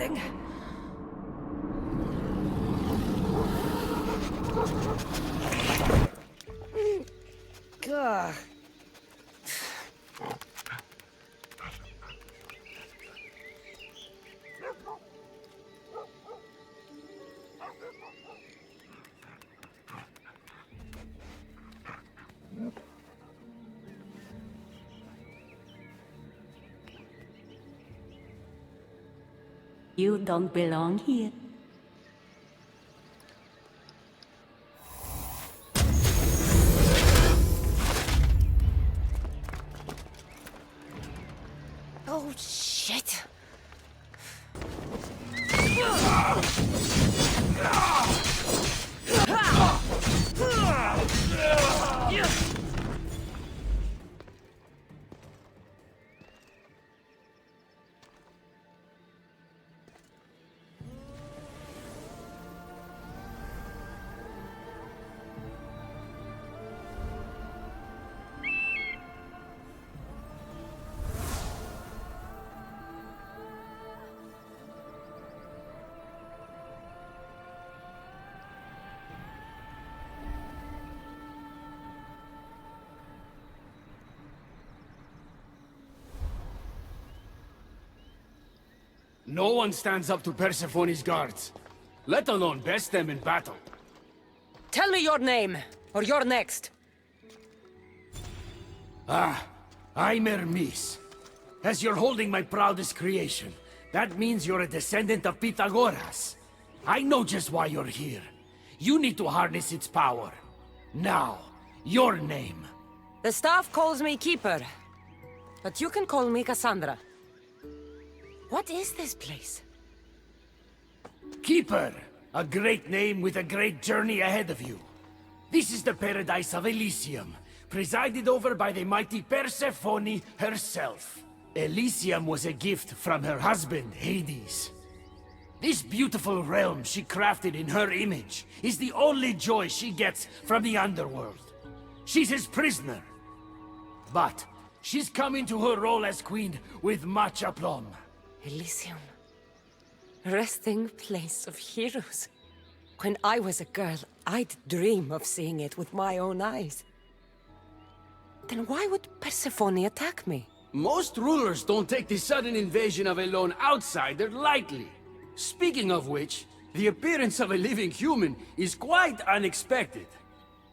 landing. Gah. You don't belong here. Oh, shit. No one stands up to Persephone's guards, let alone best them in battle. Tell me your name, or you're next. I'm Hermes. As you're holding my proudest creation, that means you're a descendant of Pythagoras. I know just why you're here. You need to harness its power. Now, your name. The staff calls me Keeper, but you can call me Cassandra. What is this place? Keeper, a great name with a great journey ahead of you. This is the paradise of Elysium, presided over by the mighty Persephone herself. Elysium was a gift from her husband, Hades. This beautiful realm she crafted in her image is the only joy she gets from the underworld. She's his prisoner. But she's come into her role as queen with much aplomb. Elysium. Resting place of heroes. When I was a girl, I'd dream of seeing it with my own eyes. Then why would Persephone attack me? Most rulers don't take the sudden invasion of a lone outsider lightly. Speaking of which, the appearance of a living human is quite unexpected.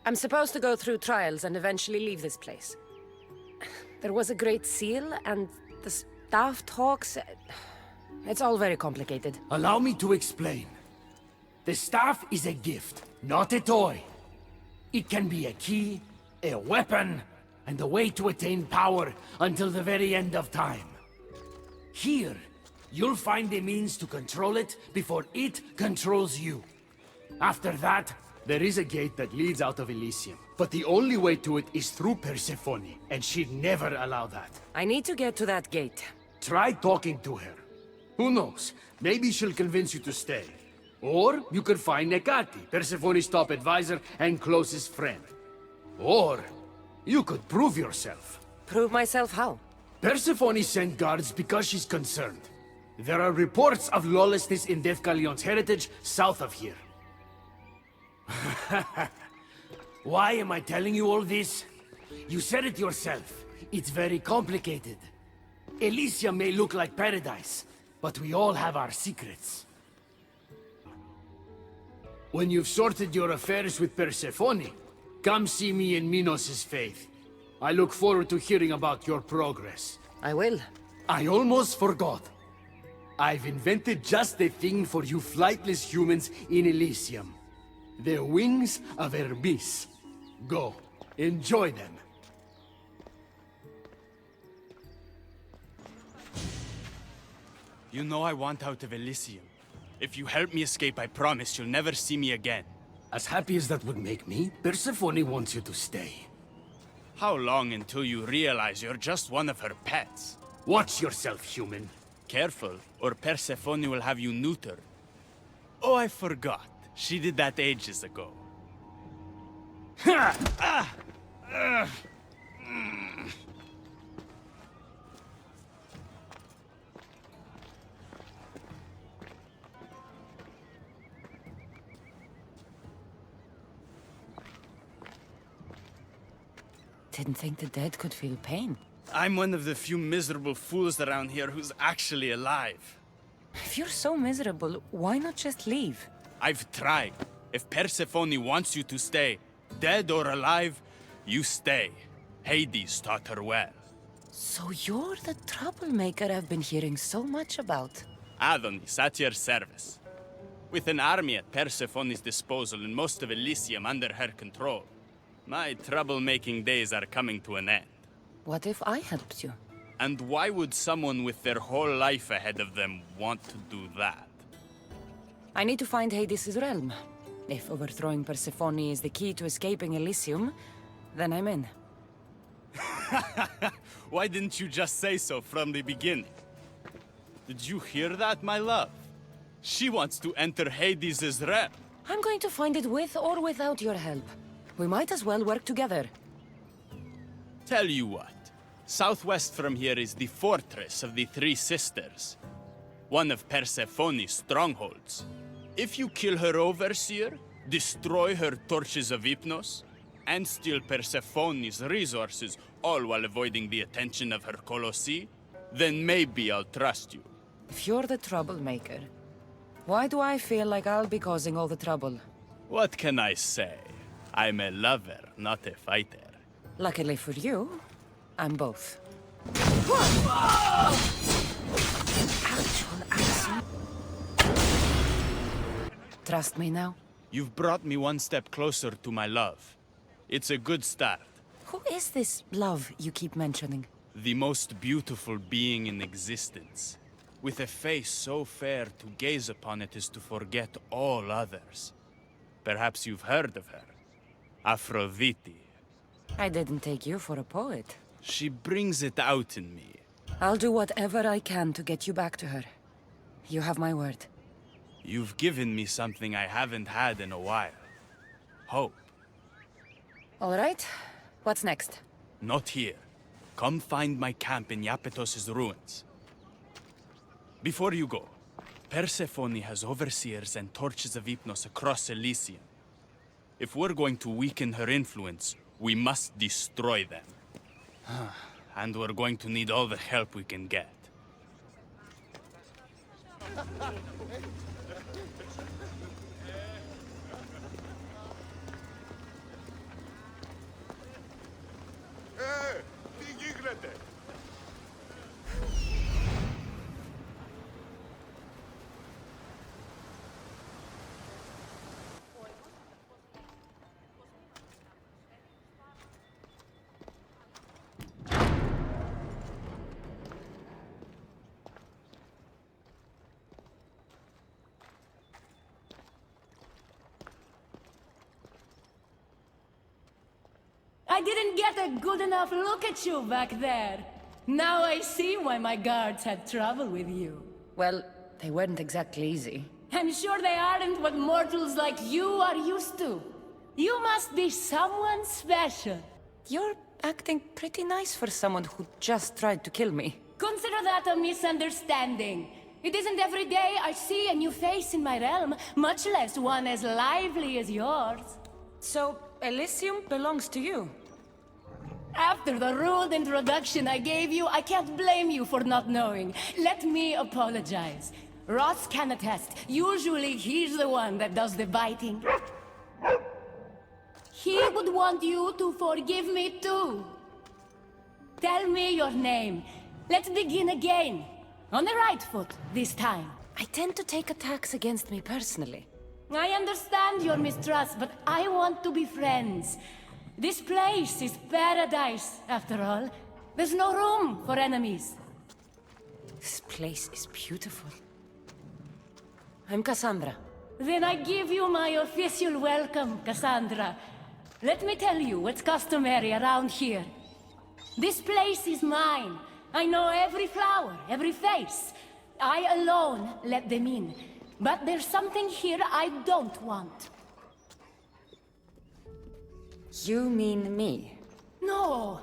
I'm supposed to go through trials and eventually leave this place. There was a great seal, and the staff talks... It's all very complicated. Allow me to explain. The staff is a gift, not a toy. It can be a key, a weapon, and a way to attain power until the very end of time. Here, you'll find a means to control it before it controls you. After that, there is a gate that leads out of Elysium. But the only way to it is through Persephone, and she'd never allow that. I need to get to that gate. Try talking to her. Who knows? Maybe she'll convince you to stay. Or you could find Nekati, Persephone's top advisor and closest friend. Or you could prove yourself. Prove myself how? Persephone sent guards because she's concerned. There are reports of lawlessness in Defcalion's heritage south of here. Why am I telling you all this? You said it yourself. It's very complicated. Elysium may look like paradise, but we all have our secrets. When you've sorted your affairs with Persephone, come see me in Minos' faith. I look forward to hearing about your progress. I will. I almost forgot. I've invented just the thing for you flightless humans in Elysium. The wings of Hermes. Go, enjoy them. You know I want out of Elysium. If you help me escape, I promise you'll never see me again. As happy as that would make me, Persephone wants you to stay. How long until you realize you're just one of her pets? Watch yourself, human. Careful, or Persephone will have you neutered. Oh, I forgot. She did that ages ago. didn't think the dead could feel pain. I'm one of the few miserable fools around here who's actually alive. If you're so miserable, why not just leave? I've tried. If Persephone wants you to stay, dead or alive, you stay. Hades taught her well. So you're the troublemaker I've been hearing so much about. Adonis, at your service. With an army at Persephone's disposal and most of Elysium under her control, my troublemaking days are coming to an end. What if I helped you? And why would someone with their whole life ahead of them want to do that? I need to find Hades' realm. If overthrowing Persephone is the key to escaping Elysium, then I'm in. Why didn't you just say so from the beginning? Did you hear that, my love? She wants to enter Hades' realm. I'm going to find it with or without your help. We might as well work together. Tell you what, southwest from here is the fortress of the Three Sisters, one of Persephone's strongholds. If you kill her overseer, destroy her torches of Hypnos, and steal Persephone's resources, all while avoiding the attention of her Colossi, then maybe I'll trust you. If you're the troublemaker, why do I feel like I'll be causing all the trouble? What can I say? I'm a lover, not a fighter. Luckily for you, I'm both. Actual action. Trust me now? You've brought me one step closer to my love. It's a good start. Who is this love you keep mentioning? The most beautiful being in existence. With a face so fair, to gaze upon it is to forget all others. Perhaps you've heard of her. Aphrodite. I didn't take you for a poet. She brings it out in me. I'll do whatever I can to get you back to her. You have my word. You've given me something I haven't had in a while. Hope. All right. What's next? Not here. Come find my camp in Iapetos' ruins. Before you go, Persephone has overseers and torches of Hypnos across Elysium. If we're going to weaken her influence, we must destroy them. And we're going to need all the help we can get. I didn't get a good enough look at you back there. Now I see why my guards had trouble with you. Well, they weren't exactly easy. I'm sure they aren't what mortals like you are used to. You must be someone special. You're acting pretty nice for someone who just tried to kill me. Consider that a misunderstanding. It isn't every day I see a new face in my realm, much less one as lively as yours. So, Elysium belongs to you? After the rude introduction I gave you, I can't blame you for not knowing. Let me apologize. Ross can attest. Usually he's the one that does the biting. He would want you to forgive me too. Tell me your name. Let's begin again. On the right foot, this time. I tend to take attacks against me personally. I understand your mistrust, but I want to be friends. This place is paradise, after all. There's no room for enemies. This place is beautiful. I'm Cassandra. Then I give you my official welcome, Cassandra. Let me tell you what's customary around here. This place is mine. I know every flower, every face. I alone let them in. But there's something here I don't want. You mean me? No!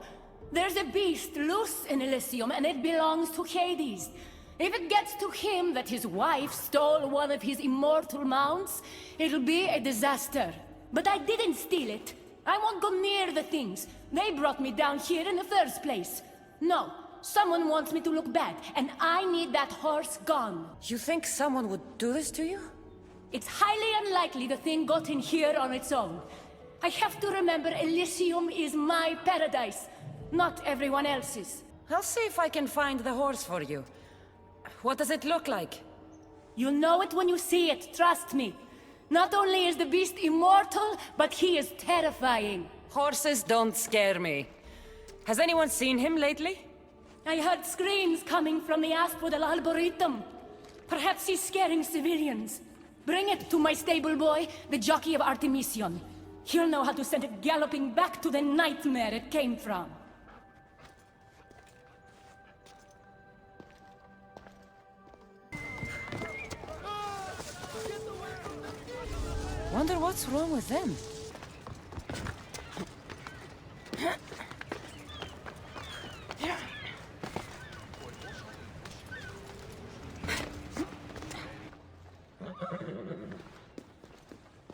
There's a beast loose in Elysium and it belongs to Hades. If it gets to him that his wife stole one of his immortal mounts, it'll be a disaster. But I didn't steal it. I won't go near the things. They brought me down here in the first place. No, someone wants me to look bad, and I need that horse gone. You think someone would do this to you? It's highly unlikely the thing got in here on its own. I have to remember Elysium is my paradise, not everyone else's. I'll see if I can find the horse for you. What does it look like? You'll know it when you see it, trust me. Not only is the beast immortal, but he is terrifying. Horses don't scare me. Has anyone seen him lately? I heard screams coming from the Asphodel Arboretum. Perhaps he's scaring civilians. Bring it to my stable boy, the jockey of Artemision. He'll know how to send it galloping back to the nightmare it came from. Wonder what's wrong with them?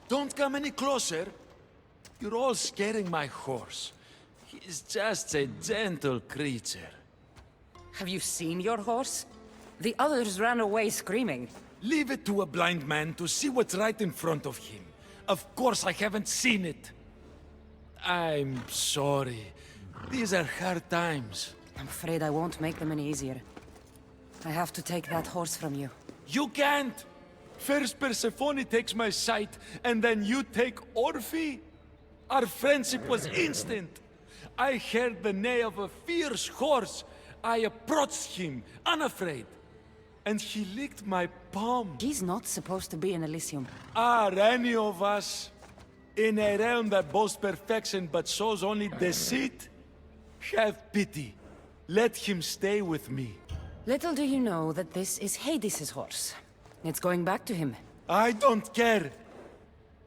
Don't come any closer. You're all scaring my horse. He's just a gentle creature. Have you seen your horse? The others ran away screaming. Leave it to a blind man to see what's right in front of him. Of course I haven't seen it. I'm sorry. These are hard times. I'm afraid I won't make them any easier. I have to take that horse from you. You can't! First Persephone takes my sight, and then you take Orphe? Our friendship was instant. I heard the neigh of a fierce horse. I approached him, unafraid. And he licked my palm. He's not supposed to be in Elysium. Are any of us in a realm that boasts perfection but shows only deceit? Have pity. Let him stay with me. Little do you know that this is Hades' horse. It's going back to him. I don't care.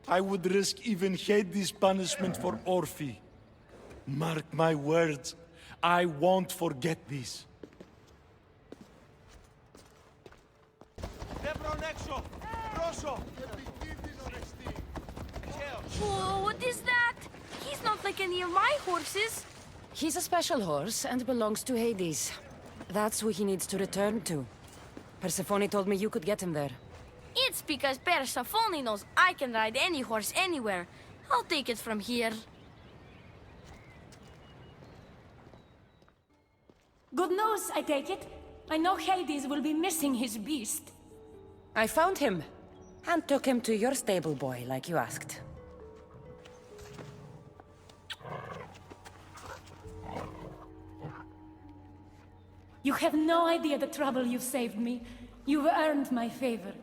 I would risk even Hades' punishment for Orphe. Mark my words. I won't forget this. Whoa, what is that? He's not like any of my horses. He's a special horse and belongs to Hades. That's who he needs to return to. Persephone told me you could get him there. It's because Persephone knows I can ride any horse anywhere. I'll take it from here. Good news, I take it. I know Hades will be missing his beast. I found him and took him to your stable boy, like you asked. You have no idea the trouble you've saved me. You've earned my favor.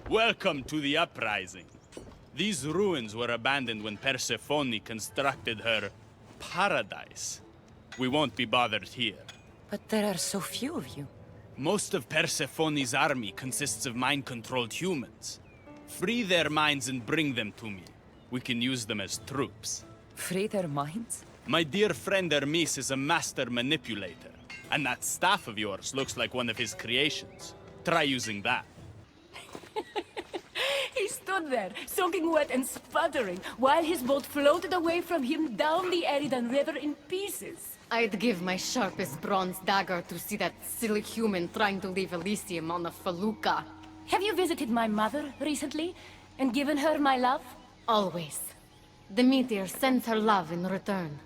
Welcome to the uprising. These ruins were abandoned when Persephone constructed her paradise. We won't be bothered here. But there are so few of you. Most of Persephone's army consists of mind-controlled humans. Free their minds and bring them to me. We can use them as troops. Free their minds? My dear friend Hermes is a master manipulator. And that staff of yours looks like one of his creations. Try using that. He stood there, soaking wet and sputtering, while his boat floated away from him down the Eridan River in pieces. I'd give my sharpest bronze dagger to see that silly human trying to leave Elysium on a felucca. Have you visited my mother recently, and given her my love? Always. The meteor sends her love in return.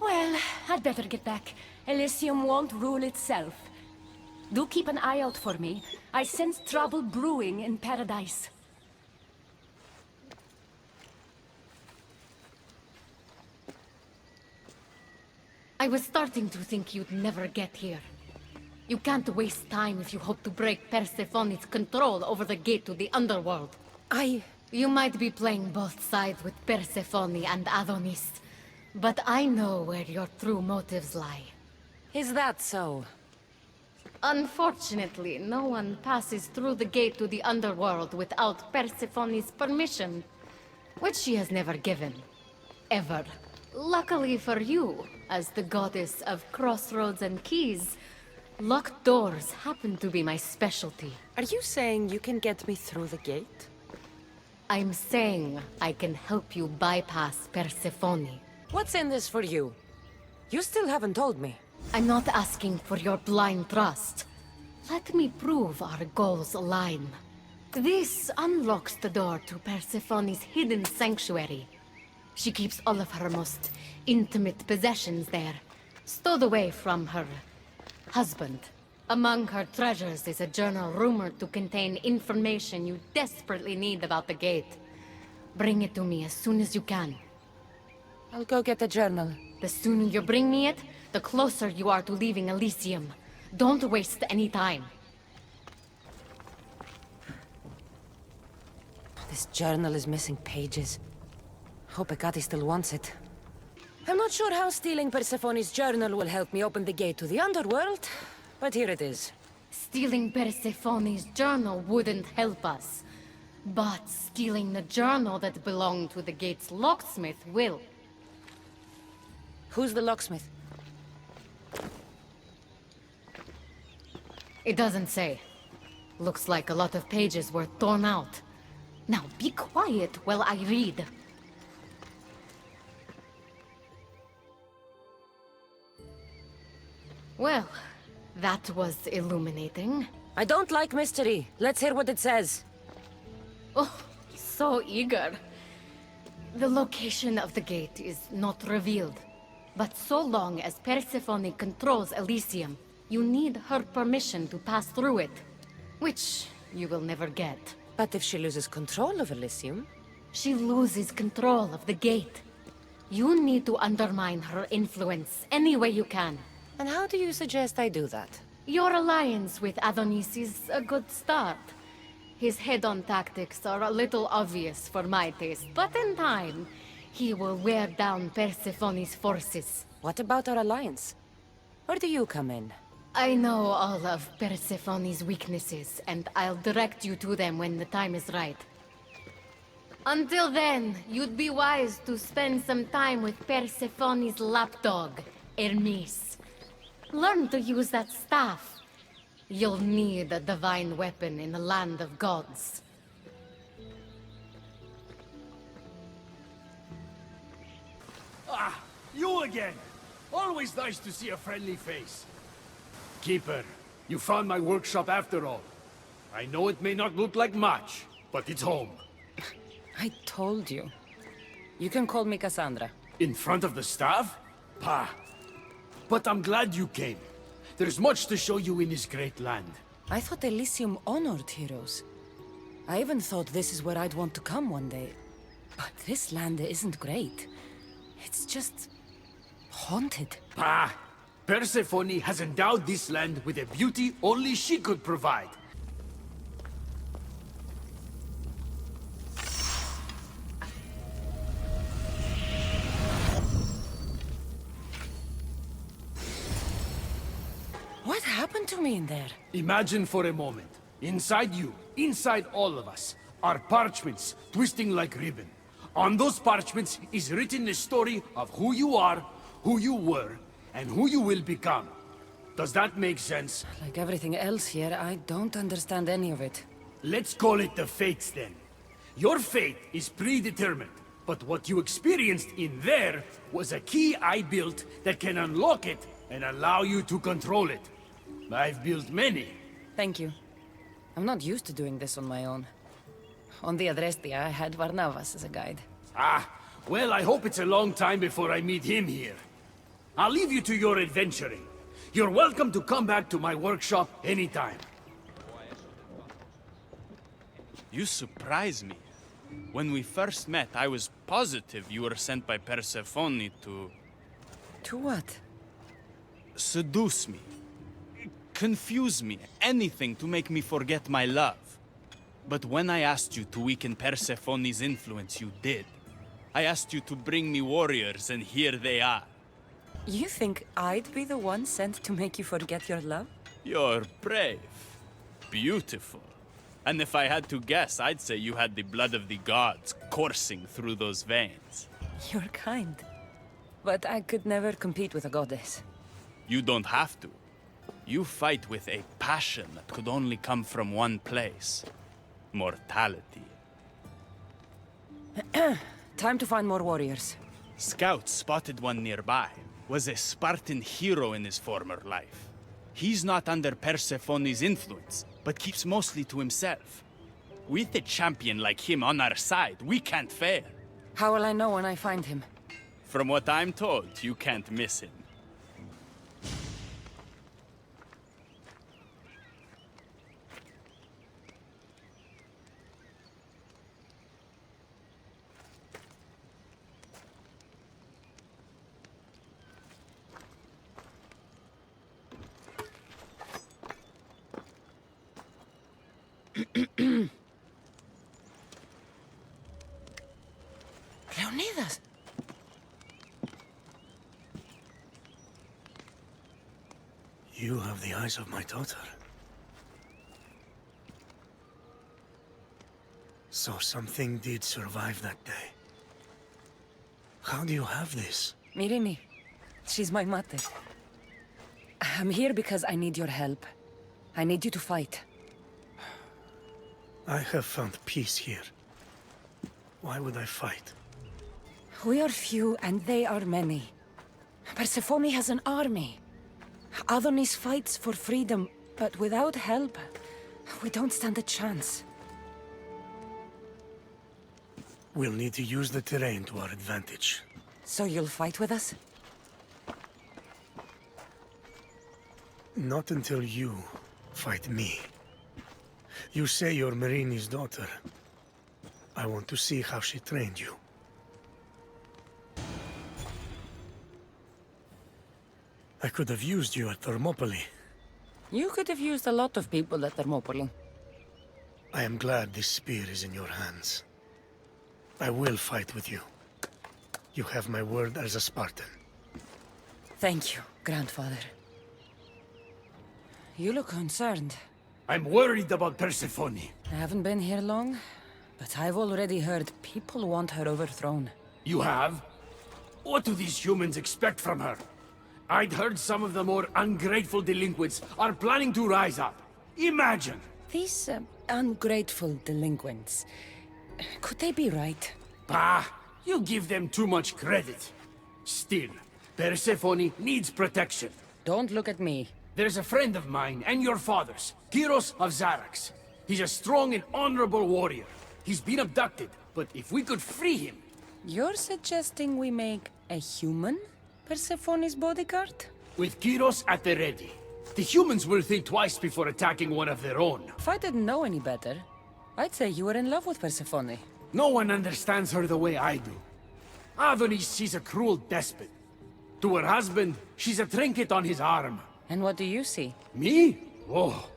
Well, I'd better get back. Elysium won't rule itself. Do keep an eye out for me. I sense trouble brewing in Paradise. I was starting to think you'd never get here. You can't waste time if you hope to break Persephone's control over the gate to the underworld. You might be playing both sides with Persephone and Adonis, but I know where your true motives lie. Is that so? Unfortunately, no one passes through the gate to the underworld without Persephone's permission, which she has never given. Ever. Luckily for you, as the goddess of crossroads and keys, Locked doors happen to be my specialty. Are you saying you can get me through the gate? I'm saying I can help you bypass Persephone. What's in this for you? You still haven't told me. I'm not asking for your blind trust. Let me prove our goals align. This unlocks the door to Persephone's hidden sanctuary. She keeps all of her most intimate possessions there, stowed away from her husband. Among her treasures is a journal rumored to contain information you desperately need about the gate. Bring it to me as soon as you can. I'll go get the journal. The sooner you bring me it, the closer you are to leaving Elysium. Don't waste any time. This journal is missing pages. Hope Hecate still wants it. I'm not sure how stealing Persephone's journal will help me open the gate to the underworld, but here it is. Stealing Persephone's journal wouldn't help us. But stealing the journal that belonged to the gate's locksmith will. Who's the locksmith? It doesn't say. Looks like a lot of pages were torn out. Now be quiet while I read. Well, that was illuminating. I don't like mystery. Let's hear what it says. Oh, so eager. The location of the gate is not revealed. But so long as Persephone controls Elysium, you need her permission to pass through it. Which you will never get. But if she loses control of Elysium? She loses control of the gate. You need to undermine her influence any way you can. And how do you suggest I do that? Your alliance with Adonis is a good start. His head-on tactics are a little obvious for my taste, but in time, he will wear down Persephone's forces. What about our alliance? Where do you come in? I know all of Persephone's weaknesses, and I'll direct you to them when the time is right. Until then, you'd be wise to spend some time with Persephone's lapdog, Hermes. Learn to use that staff. You'll need a divine weapon in the land of gods. Ah, you again! Always nice to see a friendly face. Keeper, you found my workshop after all. I know it may not look like much, but it's home. I told you. You can call me Cassandra. In front of the staff? Pah. But I'm glad you came. There's much to show you in this great land. I thought Elysium honored heroes. I even thought this is where I'd want to come one day. But this land isn't great. It's just... haunted. Pah! Persephone has endowed this land with a beauty only she could provide. What happened to me in there? Imagine for a moment, inside you, inside all of us, are parchments twisting like ribbon. On those parchments is written the story of who you are, who you were, and who you will become. Does that make sense? Like everything else here, I don't understand any of it. Let's call it the fates then. Your fate is predetermined, but what you experienced in there was a key I built that can unlock it and allow you to control it. I've built many. Thank you. I'm not used to doing this on my own. On the Adrestia, I had Varnavas as a guide. Ah, well, I hope it's a long time before I meet him here. I'll leave you to your adventuring. You're welcome to come back to my workshop anytime. You surprise me. When we first met, I was positive you were sent by Persephone to... To what? seduce me. Confuse me. Anything to make me forget my love. But when I asked you to weaken Persephone's influence, you did. I asked you to bring me warriors, and here they are. You think I'd be the one sent to make you forget your love? You're brave. Beautiful. And if I had to guess, I'd say you had the blood of the gods coursing through those veins. You're kind. But I could never compete with a goddess. You don't have to. You fight with a passion that could only come from one place. Mortality. Time to find more warriors. Scouts spotted one nearby. Was a Spartan hero in his former life. He's not under Persephone's influence, but keeps mostly to himself. With a champion like him on our side, we can't fail. How will I know when I find him? From what I'm told, you can't miss him. Leonidas! You have the eyes of my daughter. So something did survive that day. How do you have this? Mirini. She's my mother. I'm here because I need your help. I need you to fight. I have found peace here. Why would I fight? We are few and they are many. Persephone has an army. Adonis fights for freedom, but without help, we don't stand a chance. We'll need to use the terrain to our advantage. So you'll fight with us? Not until you fight me. You say you're Marini's daughter. I want to see how she trained you. I could have used you at Thermopylae. You could have used a lot of people at Thermopylae. I am glad this spear is in your hands. I will fight with you. You have my word as a Spartan. Thank you, grandfather. You look concerned. I'm worried about Persephone. I haven't been here long, but I've already heard people want her overthrown. You have? What do these humans expect from her? I'd heard some of the more ungrateful delinquents are planning to rise up. Imagine! These ungrateful delinquents, could they be right? Bah! You give them too much credit. Still, Persephone needs protection. Don't look at me. There's a friend of mine and your father's, Kyros of Xarax. He's a strong and honorable warrior. He's been abducted, but if we could free him... You're suggesting we make a human Persephone's bodyguard? With Kyros at the ready, the humans will think twice before attacking one of their own. If I didn't know any better, I'd say you were in love with Persephone. No one understands her the way I do. Adonis, she's a cruel despot. To her husband, she's a trinket on his arm. And what do you see? Me? Oh,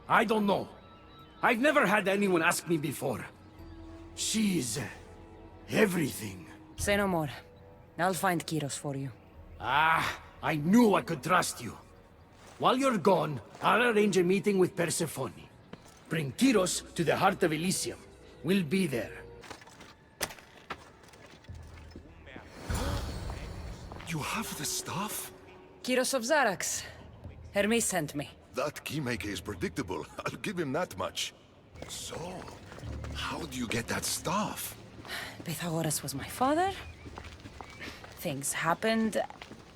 I don't know. I've never had anyone ask me before. She's... everything. Say no more. I'll find Kyros for you. I knew I could trust you. While you're gone, I'll arrange a meeting with Persephone. Bring Kyros to the heart of Elysium. We'll be there. You have the stuff? Kyros of Xarax. Hermes sent me. That keymaker is predictable. I'll give him that much. So, how do you get that stuff? Pythagoras was my father. Things happened.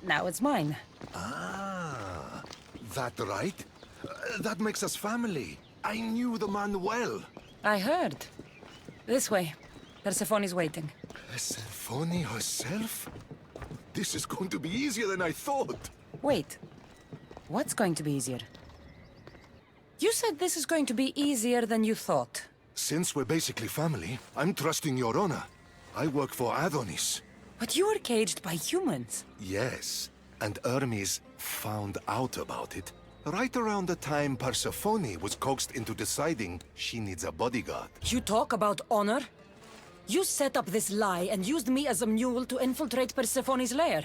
Now it's mine. Ah, that right? That makes us family. I knew the man well. I heard. This way. Persephone's waiting. Persephone herself? This is going to be easier than I thought. Wait. What's going to be easier? You said this is going to be easier than you thought. Since we're basically family, I'm trusting your honor. I work for Adonis. But you were caged by humans. Yes, and Hermes found out about it right around the time Persephone was coaxed into deciding she needs a bodyguard. You talk about honor? You set up this lie and used me as a mule to infiltrate Persephone's lair.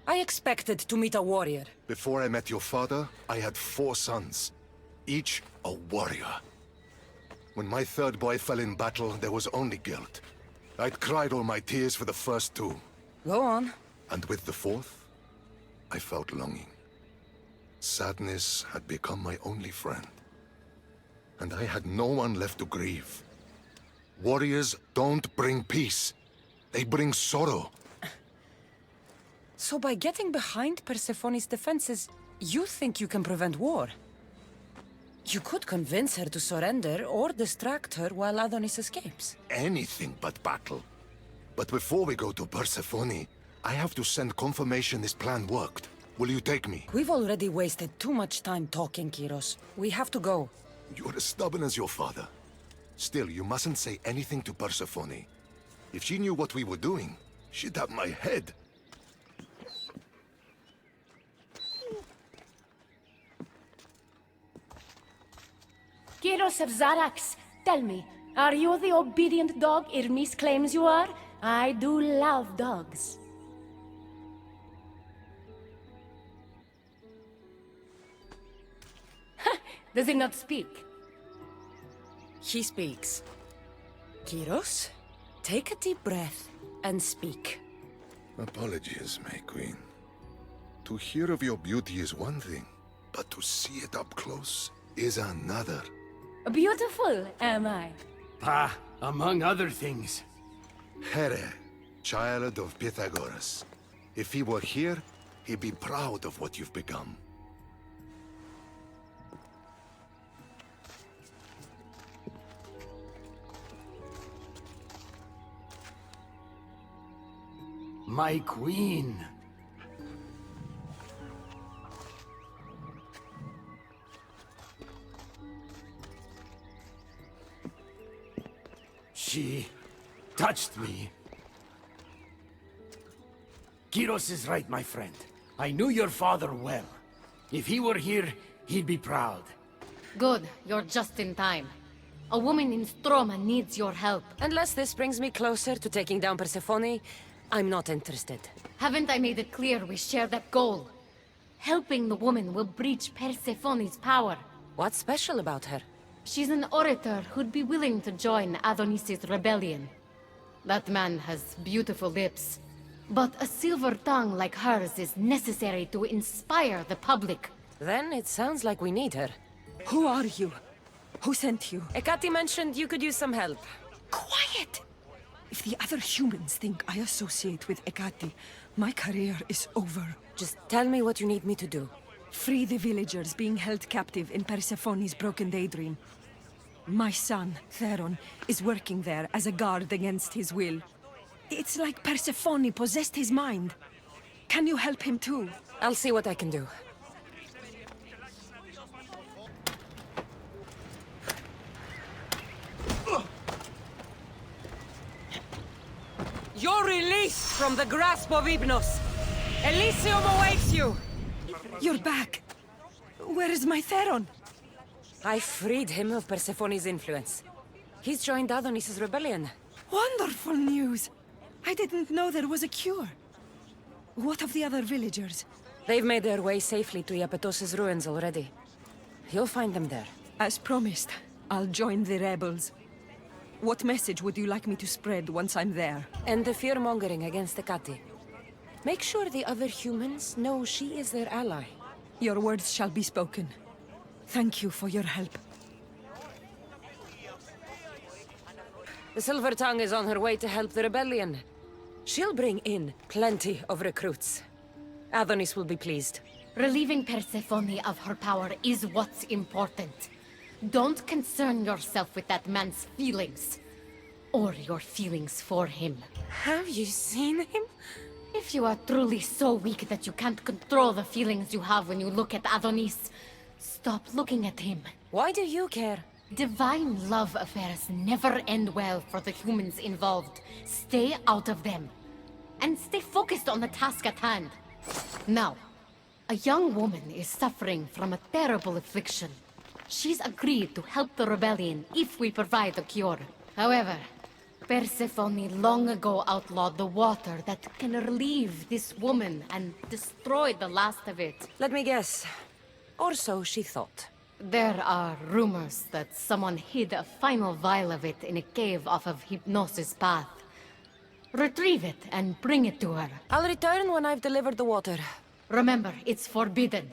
I expected to meet a warrior. Before I met your father, I had 4 sons, each a warrior. When my third boy fell in battle, there was only guilt. I'd cried all my tears for the first 2. Go on. And with the 4th, I felt longing. Sadness had become my only friend. And I had no one left to grieve. Warriors don't bring peace. They bring sorrow. So by getting behind Persephone's defenses, you think you can prevent war? You could convince her to surrender or distract her while Adonis escapes. Anything but battle. But before we go to Persephone, I have to send confirmation this plan worked. Will you take me? We've already wasted too much time talking, Kyros. We have to go. You're as stubborn as your father. Still, you mustn't say anything to Persephone. If she knew what we were doing, she'd have my head. Kyros of Zarax, tell me, are you the obedient dog Irmis claims you are? I do love dogs. Does he not speak? He speaks. Kyros, take a deep breath and speak. Apologies, my queen. To hear of your beauty is one thing, but to see it up close is another. Beautiful, am I? Among other things. Here, child of Pythagoras. If he were here, he'd be proud of what you've become. My queen. She touched me. Kyros is right, my friend. I knew your father well. If he were here, he'd be proud. Good, you're just in time. A woman in Stroma needs your help. Unless this brings me closer to taking down Persephone, I'm not interested. Haven't I made it clear we share that goal? Helping the woman will breach Persephone's power. What's special about her? She's an orator who'd be willing to join Adonis' rebellion. That man has beautiful lips. But a silver tongue like hers is necessary to inspire the public. Then it sounds like we need her. Who are you? Who sent you? Ekati mentioned you could use some help. Quiet! If the other humans think I associate with Ekati, my career is over. Just tell me what you need me to do. Free the villagers being held captive in Persephone's broken daydream. My son, Theron, is working there as a guard against his will. It's like Persephone possessed his mind. Can you help him too? I'll see what I can do. You're released from the grasp of Hypnos. Elysium awaits you! You're back. Where is my Theron? I freed him of Persephone's influence. He's joined Adonis' rebellion. Wonderful news. I didn't know there was a cure. What of the other villagers? They've made their way safely to Iapetos' ruins already. You'll find them there. As promised, I'll join the rebels. What message would you like me to spread once I'm there? End the fear-mongering against Ekati. Make sure the other humans know she is their ally. Your words shall be spoken. Thank you for your help. The Silver Tongue is on her way to help the rebellion. She'll bring in plenty of recruits. Adonis will be pleased. Relieving Persephone of her power is what's important. Don't concern yourself with that man's feelings. Or your feelings for him. Have you seen him? If you are truly so weak that you can't control the feelings you have when you look at Adonis, stop looking at him. Why do you care? Divine love affairs never end well for the humans involved. Stay out of them. And stay focused on the task at hand. Now, a young woman is suffering from a terrible affliction. She's agreed to help the rebellion if we provide a cure. However, Persephone long ago outlawed the water that can relieve this woman and destroy the last of it. Let me guess. Or so she thought. There are rumors that someone hid a final vial of it in a cave off of Hypnos' path. Retrieve it and bring it to her. I'll return when I've delivered the water. Remember, it's forbidden.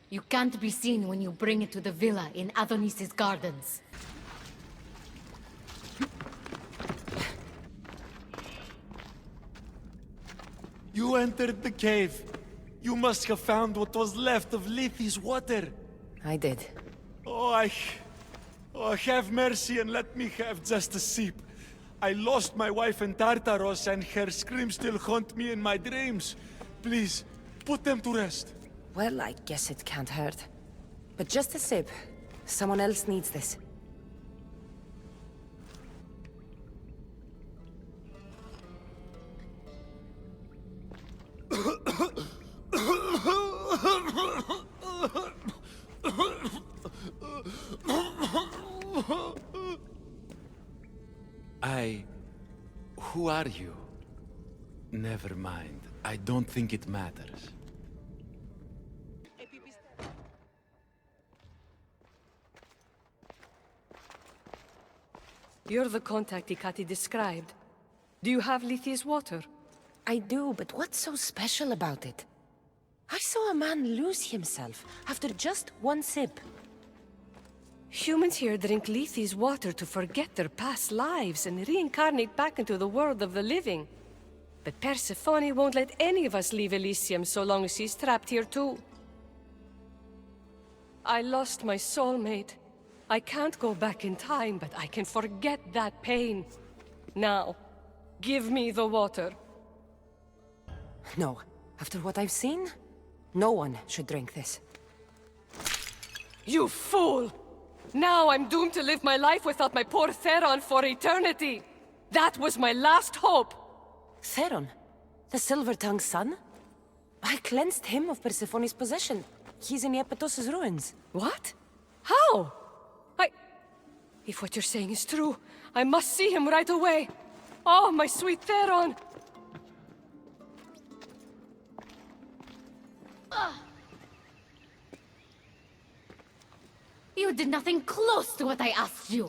You can't be seen when you bring it to the villa in Adonis's gardens. You entered the cave. You must have found what was left of Lethe's water. I did. Oh, have mercy and let me have just a sip. I lost my wife in Tartaros and her screams still haunt me in my dreams. Please, put them to rest. Well, I guess it can't hurt. But just a sip. Someone else needs this. Who are you? Never mind. I don't think it matters. You're the contact Ikati described. Do you have Lethe's water? I do, but what's so special about it? I saw a man lose himself after just one sip. Humans here drink Lethe's water to forget their past lives and reincarnate back into the world of the living. But Persephone won't let any of us leave Elysium so long as she's trapped here too. I lost my soulmate. I can't go back in time, but I can forget that pain. Now, give me the water. No. After what I've seen, no one should drink this. You fool! Now I'm doomed to live my life without my poor Theron for eternity! That was my last hope! Theron? The Silver-Tongued son? I cleansed him of Persephone's possession. He's in Iapetos' ruins. What? How? If what you're saying is true, I must see him right away! Oh, my sweet Theron! You did nothing close to what I asked you.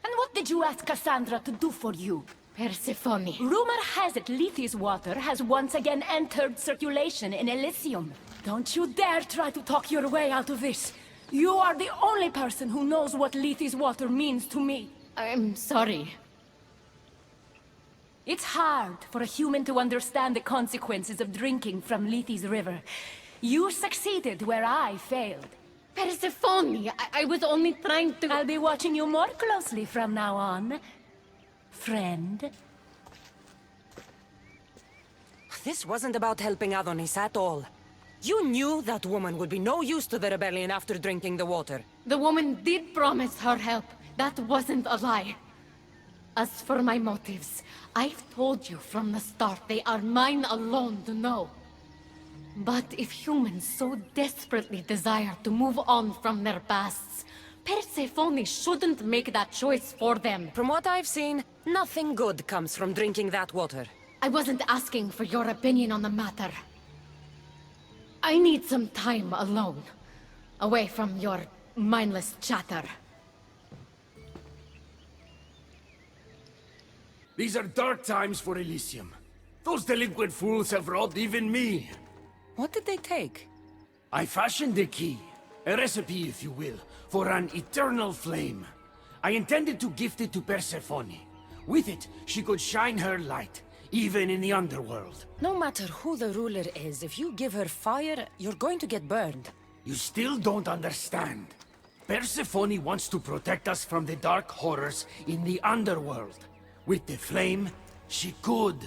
And what did you ask Cassandra to do for you? Persephone. Rumor has it Lethe's water has once again entered circulation in Elysium. Don't you dare try to talk your way out of this. You are the only person who knows what Lethe's water means to me. I'm sorry. It's hard for a human to understand the consequences of drinking from Lethe's river. You succeeded where I failed. Persephone, I was only trying to... I'll be watching you more closely from now on, friend. This wasn't about helping Adonis at all. You knew that woman would be no use to the rebellion after drinking the water. The woman did promise her help. That wasn't a lie. As for my motives, I've told you from the start they are mine alone to know. But if humans so desperately desire to move on from their pasts, Persephone shouldn't make that choice for them. From what I've seen, nothing good comes from drinking that water. I wasn't asking for your opinion on the matter. I need some time alone, away from your mindless chatter. These are dark times for Elysium. Those delinquent fools have robbed even me. What did they take? I fashioned a key, a recipe if you will, for an eternal flame. I intended to gift it to Persephone. With it, she could shine her light, even in the underworld. No matter who the ruler is, if you give her fire, you're going to get burned. You still don't understand. Persephone wants to protect us from the dark horrors in the underworld. With the flame, she could.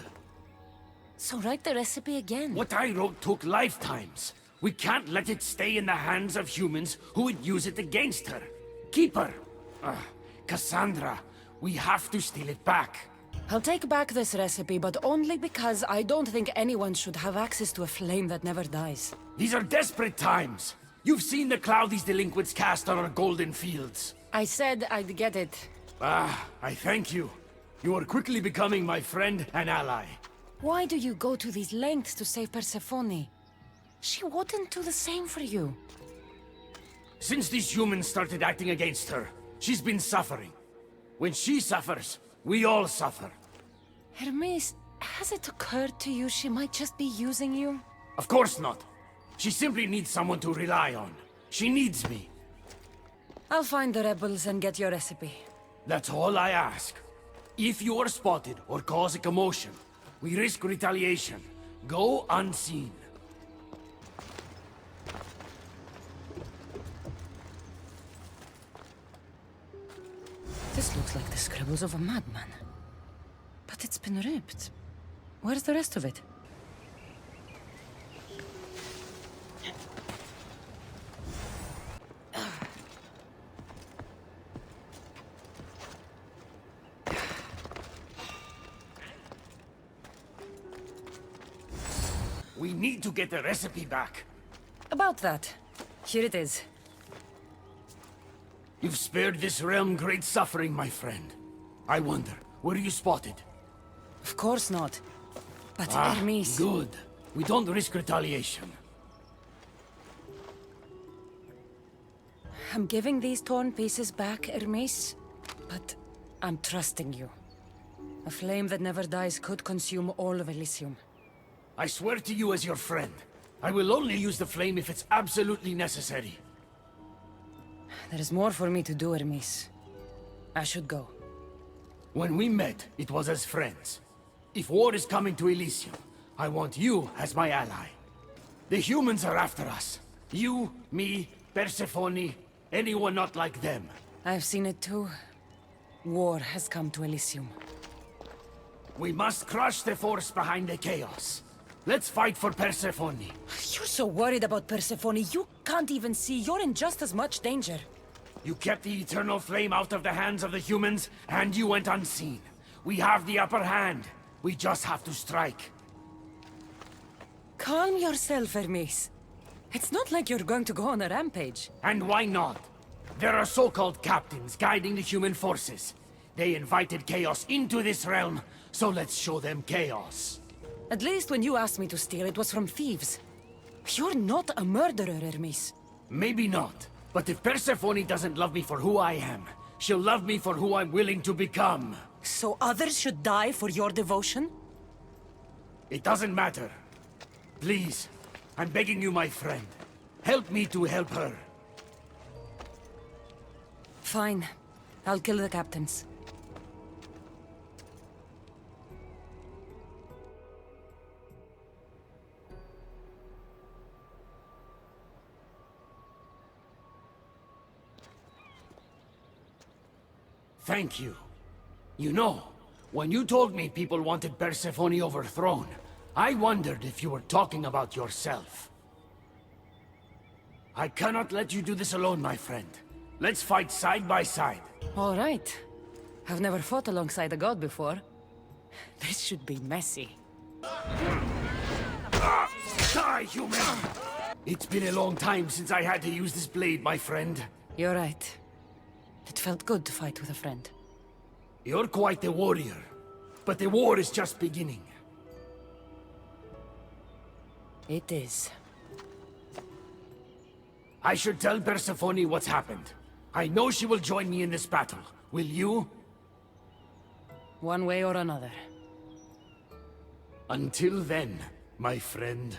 So write the recipe again. What I wrote took lifetimes. We can't let it stay in the hands of humans who would use it against her. Keep her. Cassandra, we have to steal it back. I'll take back this recipe, but only because I don't think anyone should have access to a flame that never dies. These are desperate times. You've seen the cloud these delinquents cast on our golden fields. I said I'd get it. I thank you. You are quickly becoming my friend and ally. Why do you go to these lengths to save Persephone? She wouldn't do the same for you. Since these humans started acting against her, she's been suffering. When she suffers, we all suffer. Hermes, has it occurred to you she might just be using you? Of course not. She simply needs someone to rely on. She needs me. I'll find the rebels and get your recipe. That's all I ask. If you are spotted or cause a commotion, we risk retaliation. Go unseen. This looks like the scribbles of a madman. But it's been ripped. Where's the rest of it? We need to get the recipe back. About that. Here it is. You've spared this realm great suffering, my friend. I wonder, were you spotted? Of course not. But Hermes... Good. We don't risk retaliation. I'm giving these torn pieces back, Hermes. But I'm trusting you. A flame that never dies could consume all of Elysium. I swear to you as your friend. I will only use the flame if it's absolutely necessary. There is more for me to do, Hermes. I should go. When we met, it was as friends. If war is coming to Elysium, I want you as my ally. The humans are after us. You, me, Persephone, anyone not like them. I've seen it too. War has come to Elysium. We must crush the force behind the chaos. Let's fight for Persephone. You're so worried about Persephone, you can't even see you're in just as much danger. You kept the eternal flame out of the hands of the humans, and you went unseen. We have the upper hand. We just have to strike. Calm yourself, Hermes. It's not like you're going to go on a rampage. And why not? There are so-called captains guiding the human forces. They invited chaos into this realm, so let's show them chaos. At least when you asked me to steal, it was from thieves. You're not a murderer, Hermes. Maybe not. But if Persephone doesn't love me for who I am, she'll love me for who I'm willing to become. So others should die for your devotion? It doesn't matter. Please, I'm begging you, my friend. Help me to help her. Fine. I'll kill the captains. Thank you. You know, when you told me people wanted Persephone overthrown, I wondered if you were talking about yourself. I cannot let you do this alone, my friend. Let's fight side by side. All right. I've never fought alongside a god before. This should be messy. Die, human! It's been a long time since I had to use this blade, my friend. You're right. It felt good to fight with a friend. You're quite a warrior, but the war is just beginning. It is. I should tell Persephone what's happened. I know she will join me in this battle. Will you? One way or another. Until then, my friend.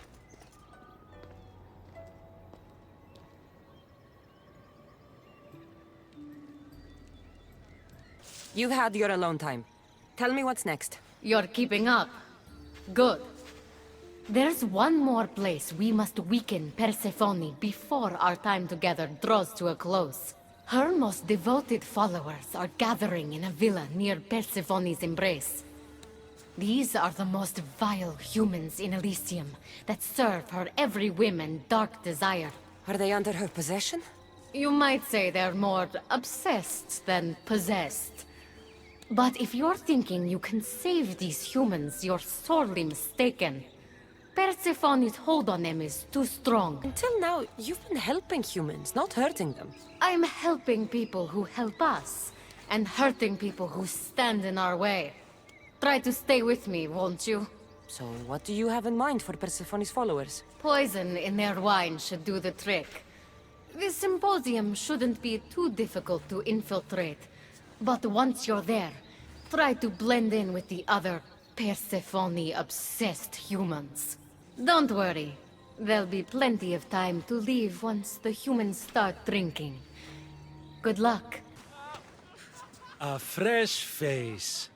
You've had your alone time. Tell me what's next. You're keeping up. Good. There's one more place we must weaken Persephone before our time together draws to a close. Her most devoted followers are gathering in a villa near Persephone's embrace. These are the most vile humans in Elysium that serve her every whim and dark desire. Are they under her possession? You might say they're more obsessed than possessed. But if you're thinking you can save these humans, you're sorely mistaken. Persephone's hold on them is too strong. Until now, you've been helping humans, not hurting them. I'm helping people who help us, and hurting people who stand in our way. Try to stay with me, won't you? So what do you have in mind for Persephone's followers? Poison in their wine should do the trick. This symposium shouldn't be too difficult to infiltrate. But once you're there, try to blend in with the other Persephone-obsessed humans. Don't worry. There'll be plenty of time to leave once the humans start drinking. Good luck. A fresh face.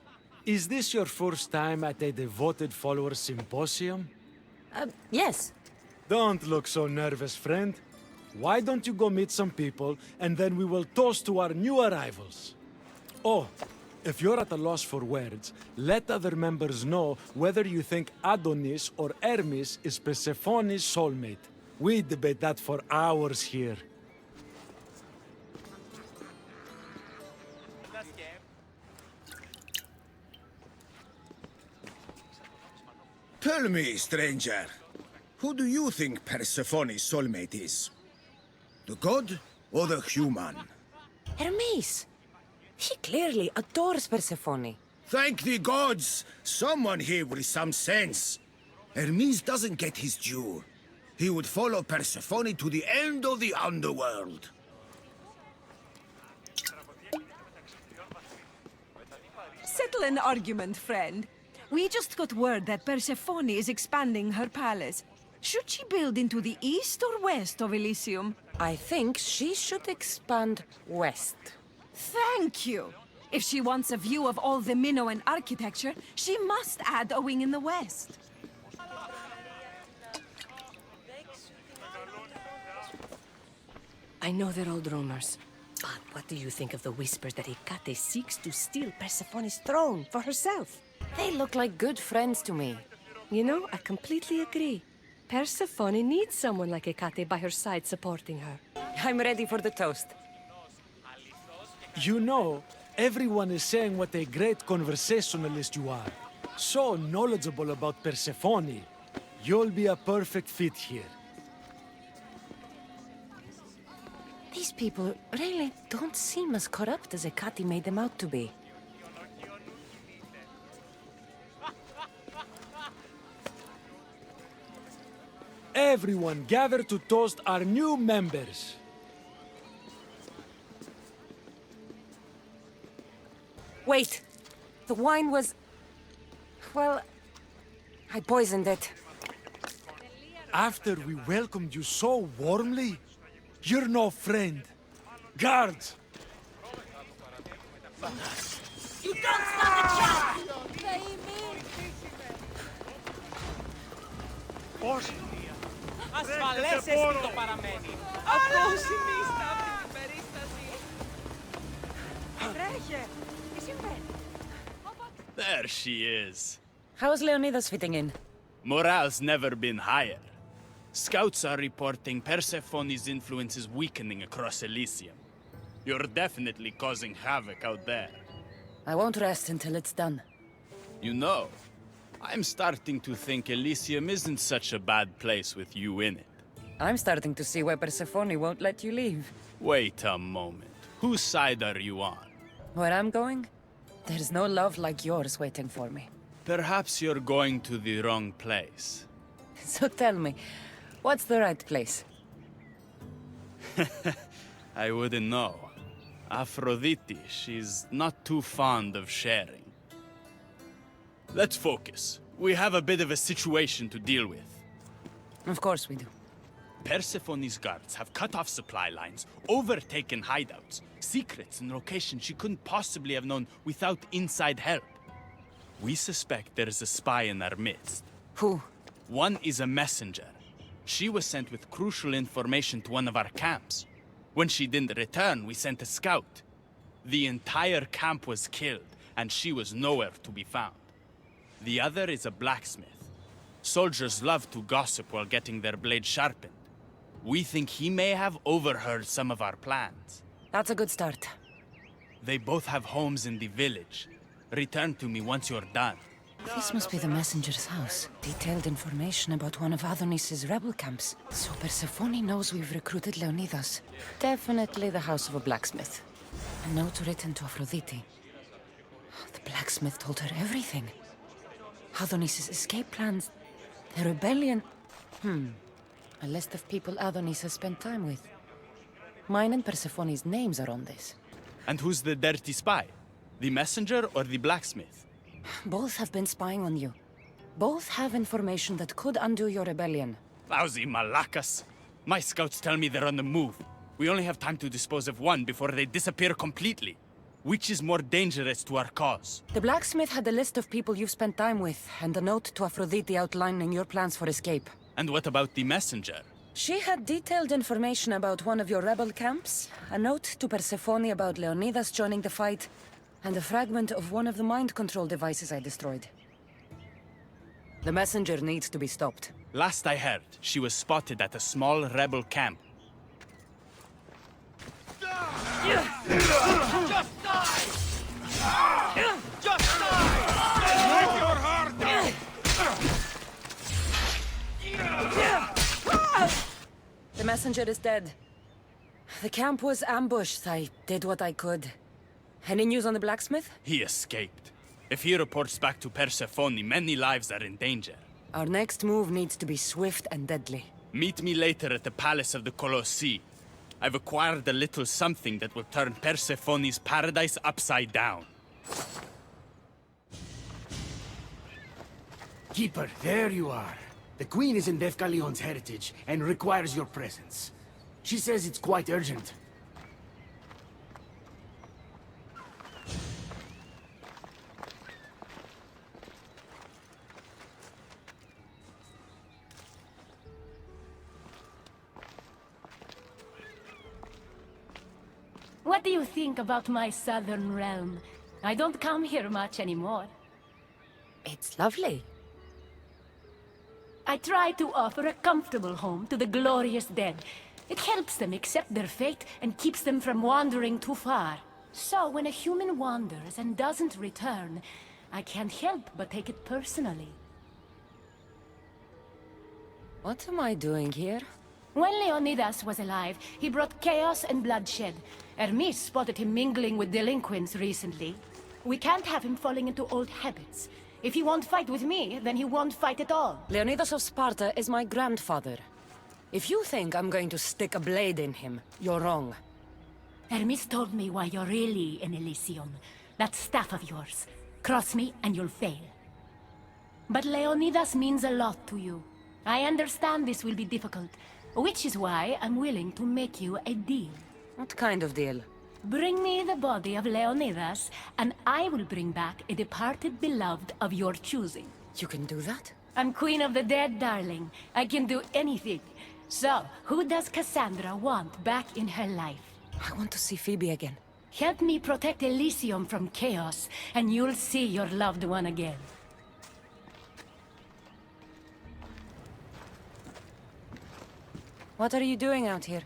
Is this your first time at a devoted follower symposium? Yes. Don't look so nervous, friend. Why don't you go meet some people, and then we will toast to our new arrivals. Oh, if you're at a loss for words, let other members know whether you think Adonis or Hermes is Persephone's soulmate. We debate that for hours here. Tell me, stranger, who do you think Persephone's soulmate is? The god or the human? Hermes! He clearly adores Persephone. Thank the gods! Someone here with some sense. Hermes doesn't get his due. He would follow Persephone to the end of the underworld. Settle an argument, friend. We just got word that Persephone is expanding her palace. Should she build into the east or west of Elysium? I think she should expand west. Thank you! If she wants a view of all the Minoan architecture, she must add a wing in the west. I know they're old rumors, but what do you think of the whispers that Hecate seeks to steal Persephone's throne for herself? They look like good friends to me. You know, I completely agree. Persephone needs someone like Hecate by her side supporting her. I'm ready for the toast. You know, everyone is saying what a great conversationalist you are. So knowledgeable about Persephone. You'll be a perfect fit here. These people really don't seem as corrupt as Hecate made them out to be. Everyone gather to toast our new members. Wait! The wine was... well... I poisoned it. After we welcomed you so warmly, you're no friend. Guards! You don't stand a chance! Ασφαλές αίσθητο παραμένει. Αυτό συνίστα αυτή την περίσταση. Τρέχε! Τι συμβαίνει? There she is. How's Leonidas fitting in? Morale's never been higher. Scouts are reporting Persephone's influence is weakening across Elysium. You're definitely causing havoc out there. I won't rest until it's done. You know, I'm starting to think Elysium isn't such a bad place with you in it. I'm starting to see why Persephone won't let you leave. Wait a moment. Whose side are you on? Where I'm going? There's no love like yours waiting for me. Perhaps you're going to the wrong place. So tell me, what's the right place? I wouldn't know. Aphrodite, she's not too fond of sharing. Let's focus. We have a bit of a situation to deal with. Of course we do. Persephone's guards have cut off supply lines, overtaken hideouts, secrets and locations she couldn't possibly have known without inside help. We suspect there is a spy in our midst. Who? One is a messenger. She was sent with crucial information to one of our camps. When she didn't return, we sent a scout. The entire camp was killed, and she was nowhere to be found. The other is a blacksmith. Soldiers love to gossip while getting their blades sharpened. We think he may have overheard some of our plans. That's a good start. They both have homes in the village. Return to me once you're done. This must be the messenger's house. Detailed information about one of Adonis's rebel camps. So Persephone knows we've recruited Leonidas. Definitely the house of a blacksmith. A note written to Aphrodite. The blacksmith told her everything. Adonis's escape plans. The rebellion. A list of people Adonis has spent time with. Mine and Persephone's names are on this. And who's the dirty spy? The messenger or the blacksmith? Both have been spying on you. Both have information that could undo your rebellion. Lousy Malakas. My scouts tell me they're on the move. We only have time to dispose of one before they disappear completely. Which is more dangerous to our cause? The blacksmith had a list of people you've spent time with, and a note to Aphrodite outlining your plans for escape. And what about the messenger? She had detailed information about one of your rebel camps, a note to Persephone about Leonidas joining the fight, and a fragment of one of the mind control devices I destroyed. The messenger needs to be stopped. Last I heard, she was spotted at a small rebel camp. Just die! Just die! Make your heart out! The messenger is dead. The camp was ambushed. I did what I could. Any news on the blacksmith? He escaped. If he reports back to Persephone, many lives are in danger. Our next move needs to be swift and deadly. Meet me later at the palace of the Colossi. I've acquired a little something that will turn Persephone's paradise upside down. Keeper, there you are. The Queen is in Defcalion's heritage and requires your presence. She says it's quite urgent. What do you think about my southern realm? I don't come here much anymore. It's lovely. I try to offer a comfortable home to the glorious dead. It helps them accept their fate and keeps them from wandering too far. So when a human wanders and doesn't return, I can't help but take it personally. What am I doing here? When Leonidas was alive, he brought chaos and bloodshed. Hermes spotted him mingling with delinquents recently. We can't have him falling into old habits. If he won't fight with me, then he won't fight at all. Leonidas of Sparta is my grandfather. If you think I'm going to stick a blade in him, you're wrong. Hermes told me why you're really in Elysium. That staff of yours. Cross me and you'll fail. But Leonidas means a lot to you. I understand this will be difficult, which is why I'm willing to make you a deal. What kind of deal? Bring me the body of Leonidas, and I will bring back a departed beloved of your choosing. You can do that? I'm queen of the dead, darling. I can do anything. So, who does Cassandra want back in her life? I want to see Phoebe again. Help me protect Elysium from chaos, and you'll see your loved one again. What are you doing out here?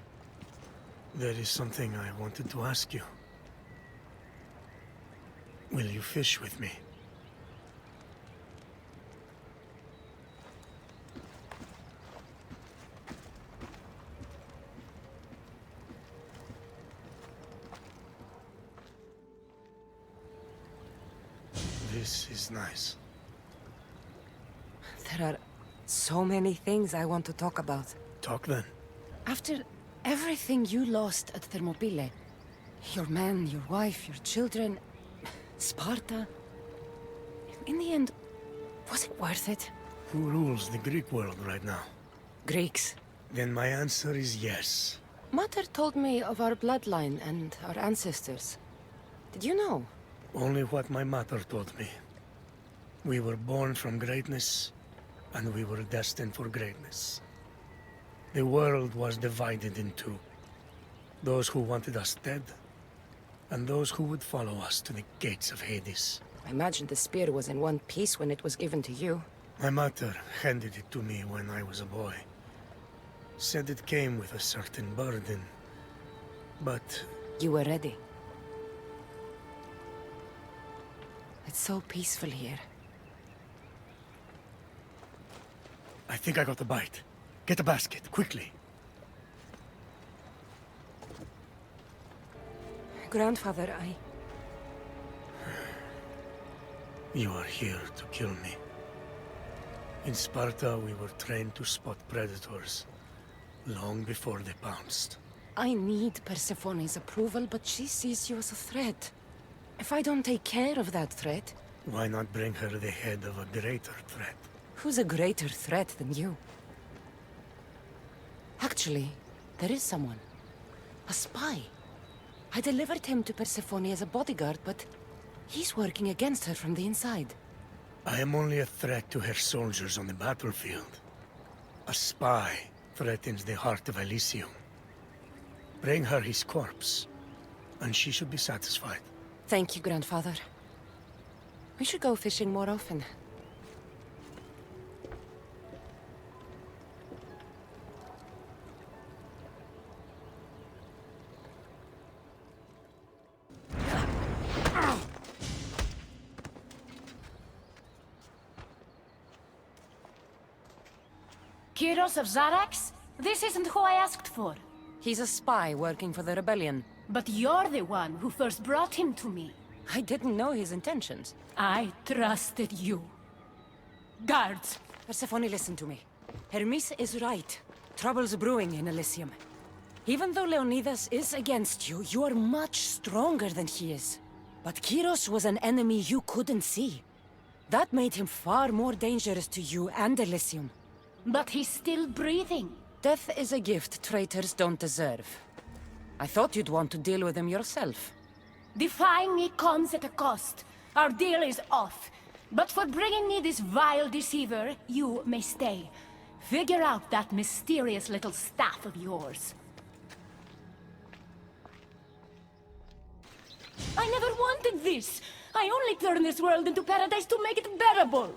There is something I wanted to ask you. Will you fish with me? This is nice. There are so many things I want to talk about. Talk then. After everything you lost at Thermopylae, your men, your wife, your children, Sparta, in the end, was it worth it? Who rules the Greek world right now? Greeks. Then my answer is yes. Mother told me of our bloodline and our ancestors. Did you know? Only what my mother told me. We were born from greatness, and we were destined for greatness. The world was divided in two. Those who wanted us dead, and those who would follow us to the gates of Hades. I imagine the spear was in one piece when it was given to you. My mother handed it to me when I was a boy. Said it came with a certain burden, but... You were ready. It's so peaceful here. I think I got a bite. Get a basket, quickly. Grandfather, You are here to kill me. In Sparta, we were trained to spot predators, long before they pounced. I need Persephone's approval, but she sees you as a threat. If I don't take care of that threat... Why not bring her the head of a greater threat? Who's a greater threat than you? Actually, there is someone. A spy. I delivered him to Persephone as a bodyguard, but he's working against her from the inside. I am only a threat to her soldiers on the battlefield. A spy threatens the heart of Elysium. Bring her his corpse, and she should be satisfied. Thank you, Grandfather. We should go fishing more often. Kyros of Zarax? This isn't who I asked for. He's a spy working for the rebellion. But you're the one who first brought him to me. I didn't know his intentions. I trusted you. Guards! Persephone, listen to me. Hermes is right. Trouble's brewing in Elysium. Even though Leonidas is against you, you are much stronger than he is. But Kyros was an enemy you couldn't see. That made him far more dangerous to you and Elysium. But he's still breathing. Death is a gift traitors don't deserve. I thought you'd want to deal with him yourself. Defying me comes at a cost. Our deal is off. But for bringing me this vile deceiver, you may stay. Figure out that mysterious little staff of yours. I never wanted this! I only turned this world into paradise to make it bearable!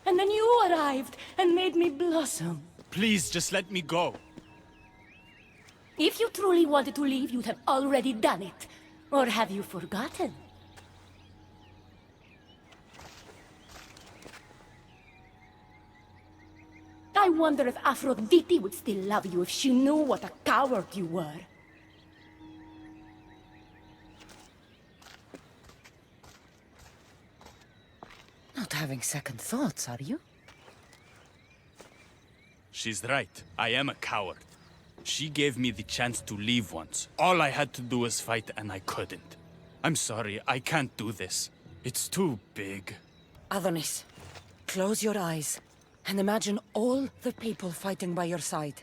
And then you arrived and made me blossom. Please, just let me go. If you truly wanted to leave, you'd have already done it. Or have you forgotten? I wonder if Aphrodite would still love you if she knew what a coward you were. Not having second thoughts, are you? She's right. I am a coward. She gave me the chance to leave once. All I had to do was fight, and I couldn't. I'm sorry, I can't do this. It's too big. Adonis, close your eyes and imagine all the people fighting by your side.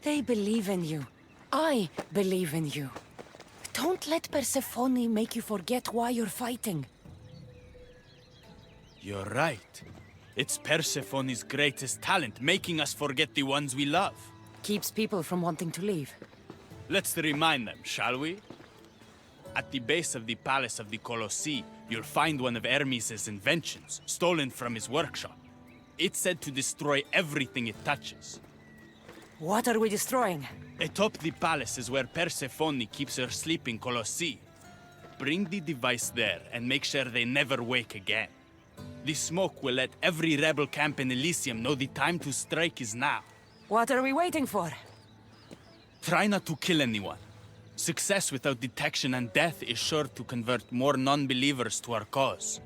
They believe in you. I believe in you. Don't let Persephone make you forget why you're fighting. You're right. It's Persephone's greatest talent, making us forget the ones we love. Keeps people from wanting to leave. Let's remind them, shall we? At the base of the palace of the Colossi, you'll find one of Hermes' inventions, stolen from his workshop. It's said to destroy everything it touches. What are we destroying? Atop the palace is where Persephone keeps her sleeping Colossi. Bring the device there and make sure they never wake again. The smoke will let every rebel camp in Elysium know the time to strike is now. What are we waiting for? Try not to kill anyone. Success without detection and death is sure to convert more non-believers to our cause.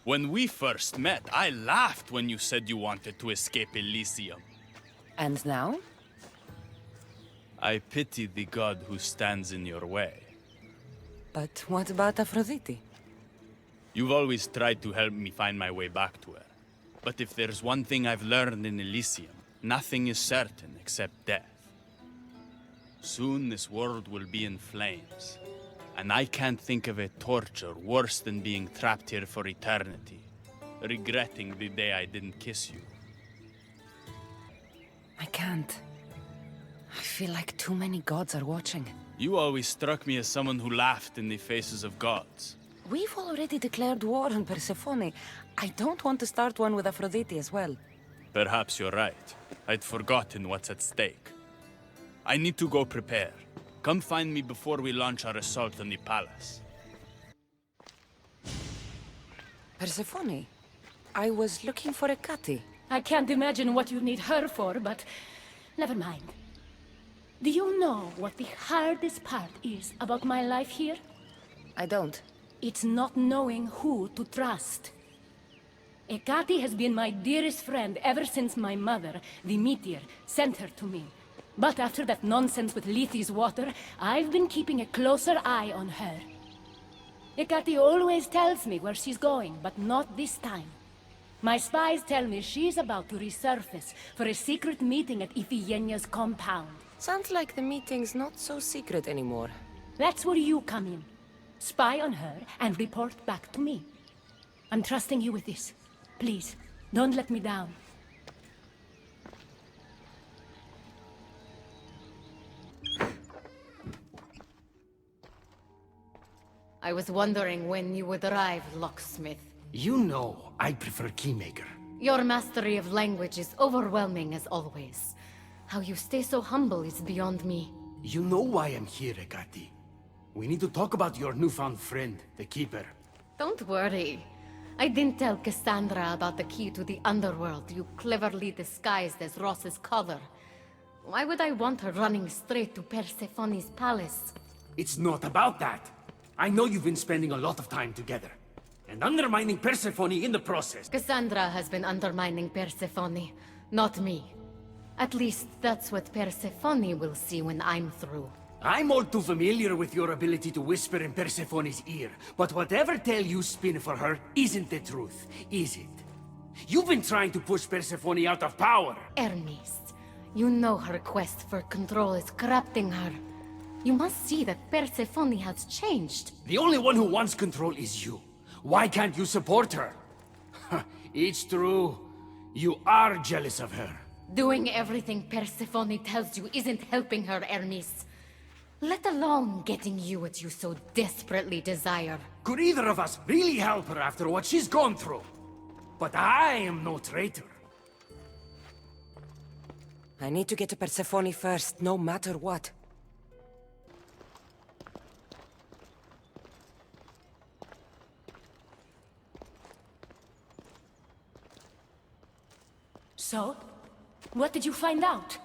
When we first met, I laughed when you said you wanted to escape Elysium. And now? I pity the god who stands in your way. But what about Aphrodite? You've always tried to help me find my way back to her. But if there's one thing I've learned in Elysium, nothing is certain except death. Soon this world will be in flames. And I can't think of a torture worse than being trapped here for eternity, regretting the day I didn't kiss you. I can't. I feel like too many gods are watching. You always struck me as someone who laughed in the faces of gods. We've already declared war on Persephone. I don't want to start one with Aphrodite as well. Perhaps you're right. I'd forgotten what's at stake. I need to go prepare. Come find me before we launch our assault on the palace. Persephone, I was looking for Hecate. I can't imagine what you need her for, but never mind. Do you know what the hardest part is about my life here? I don't. It's not knowing who to trust. Hecate has been my dearest friend ever since my mother, the meteor, sent her to me. But after that nonsense with Lethe's water, I've been keeping a closer eye on her. Hecate always tells me where she's going, but not this time. My spies tell me she's about to resurface for a secret meeting at Iphigenia's compound. Sounds like the meeting's not so secret anymore. That's where you come in. Spy on her and report back to me. I'm trusting you with this. Please, don't let me down. I was wondering when you would arrive, locksmith. You know I prefer Keymaker. Your mastery of language is overwhelming as always. How you stay so humble is beyond me. You know why I'm here, Hecate. We need to talk about your newfound friend, the Keeper. Don't worry. I didn't tell Cassandra about the key to the underworld you cleverly disguised as Ross's collar. Why would I want her running straight to Persephone's palace? It's not about that. I know you've been spending a lot of time together. And undermining Persephone in the process. Cassandra has been undermining Persephone, not me. At least that's what Persephone will see when I'm through. I'm all too familiar with your ability to whisper in Persephone's ear, but whatever tale you spin for her isn't the truth, is it? You've been trying to push Persephone out of power! Hermes, you know her quest for control is corrupting her. You must see that Persephone has changed. The only one who wants control is you. Why can't you support her? It's true. You are jealous of her. Doing everything Persephone tells you isn't helping her, Hermes. Let alone getting you what you so desperately desire. Could either of us really help her after what she's gone through? But I am no traitor. I need to get to Persephone first, no matter what. So? What did you find out?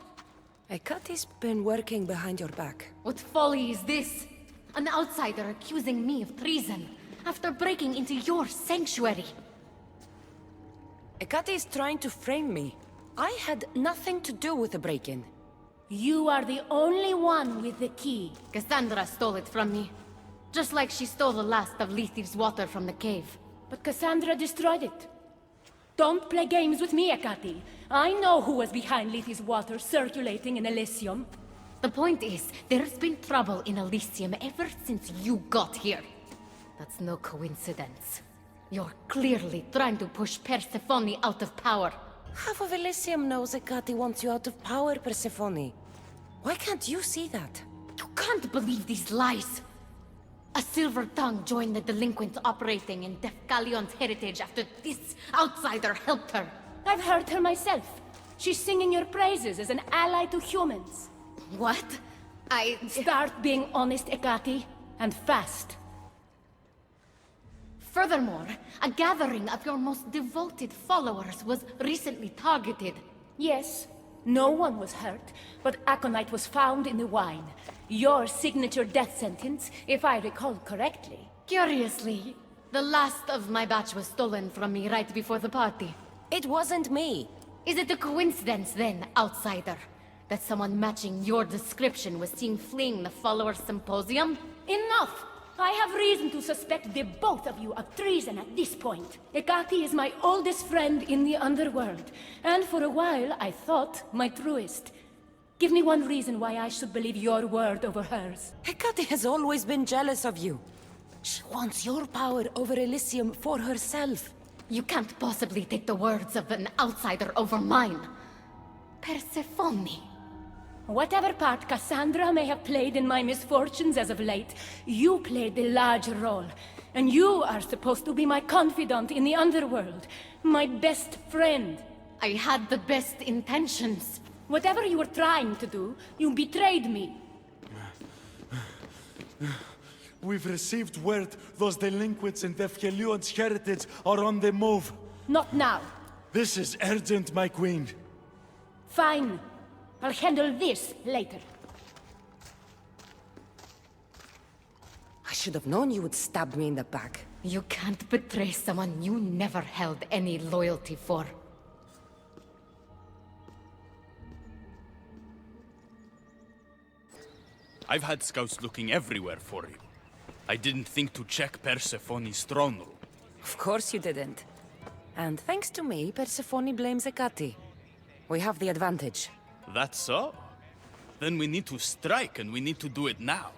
Hecate's been working behind your back. What folly is this? An outsider accusing me of treason after breaking into your sanctuary. Hecate is trying to frame me. I had nothing to do with the break-in. You are the only one with the key. Cassandra stole it from me. Just like she stole the last of Lethe's water from the cave. But Cassandra destroyed it. Don't play games with me, Hecate. I know who was behind Lethe's water circulating in Elysium. The point is, there's been trouble in Elysium ever since you got here. That's no coincidence. You're clearly trying to push Persephone out of power. Half of Elysium knows Hecate wants you out of power, Persephone. Why can't you see that? You can't believe these lies. A silver tongue joined the delinquents operating in Defcalion's heritage after this outsider helped her. I've heard her myself. She's singing your praises as an ally to humans. What? Start being honest, Hecate, and fast. Furthermore, a gathering of your most devoted followers was recently targeted. Yes, no one was hurt, but aconite was found in the wine. Your signature death sentence, if I recall correctly. Curiously, the last of my batch was stolen from me right before the party. It wasn't me. Is it a coincidence then, outsider, that someone matching your description was seen fleeing the followers' symposium? Enough! I have reason to suspect the both of you of treason at this point. Hecate is my oldest friend in the underworld, and for a while I thought my truest. Give me one reason why I should believe your word over hers. Hecate has always been jealous of you. She wants your power over Elysium for herself. You can't possibly take the words of an outsider over mine. Persephone. Whatever part Cassandra may have played in my misfortunes as of late, you played the larger role. And you are supposed to be my confidant in the underworld. My best friend. I had the best intentions. Whatever you were trying to do, you betrayed me. We've received word those delinquents in Vefkelion's heritage are on the move. Not now. This is urgent, my queen. Fine. I'll handle this later. I should have known you would stab me in the back. You can't betray someone you never held any loyalty for. I've had scouts looking everywhere for you. I didn't think to check Persephone's throne room. Of course you didn't. And thanks to me, Persephone blames Hecate. We have the advantage. That's so? Then we need to strike, and we need to do it now.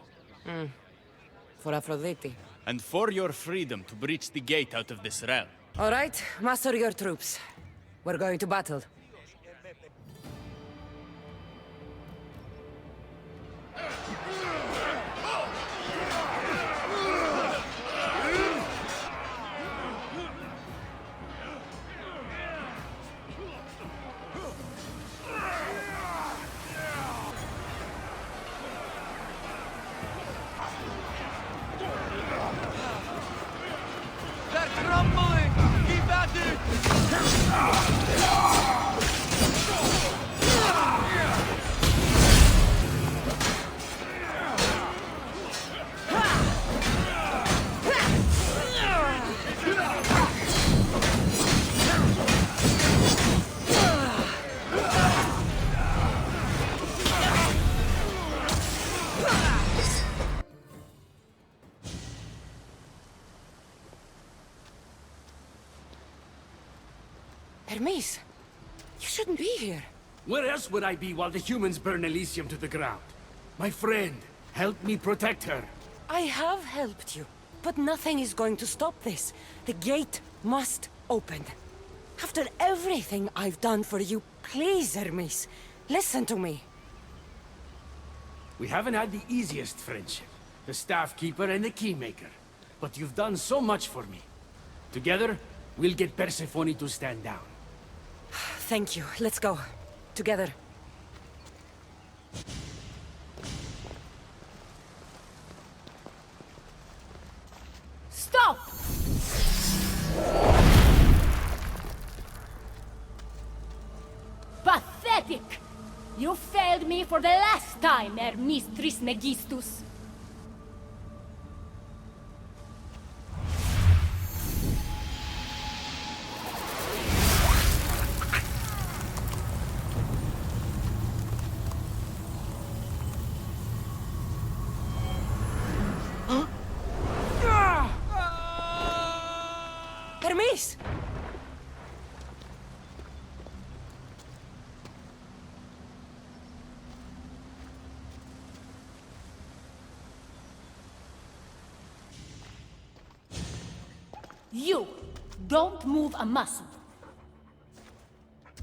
For Aphrodite. And for your freedom to breach the gate out of this realm. All right, muster your troops. We're going to battle. They're crumbling! Keep at it! Hermes, you shouldn't be here. Where else would I be while the humans burn Elysium to the ground? My friend, help me protect her. I have helped you, but nothing is going to stop this. The gate must open. After everything I've done for you, please, Hermes, listen to me. We haven't had the easiest friendship. The staff keeper and the keymaker. But you've done so much for me. Together, we'll get Persephone to stand down. Thank you. Let's go. Together. Stop! Pathetic! You failed me for the last time, Hermes Trismegistus. Hermes! You don't move a muscle.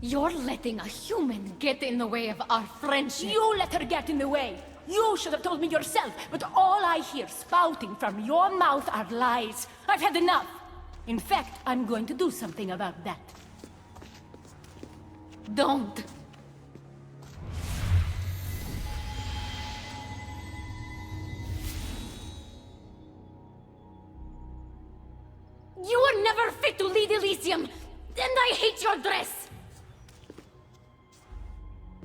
You're letting a human get in the way of our friendship. You let her get in the way. You should have told me yourself, but all I hear spouting from your mouth are lies. I've had enough. In fact, I'm going to do something about that. Don't. You were never fit to lead Elysium, and I hate your dress.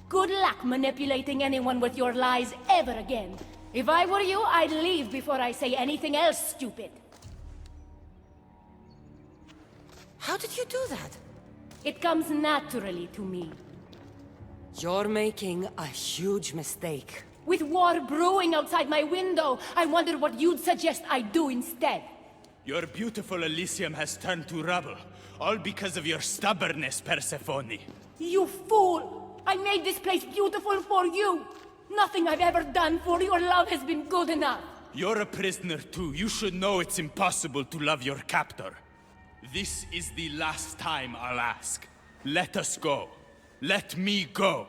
Good luck manipulating anyone with your lies ever again. If I were you, I'd leave before I say anything else stupid. How did you do that? It comes naturally to me. You're making a huge mistake. With war brewing outside my window, I wondered what you'd suggest I do instead. Your beautiful Elysium has turned to rubble, all because of your stubbornness, Persephone. You fool! I made this place beautiful for you! Nothing I've ever done for your love has been good enough! You're a prisoner too. You should know it's impossible to love your captor. This is the last time I'll ask. Let us go. Let me go.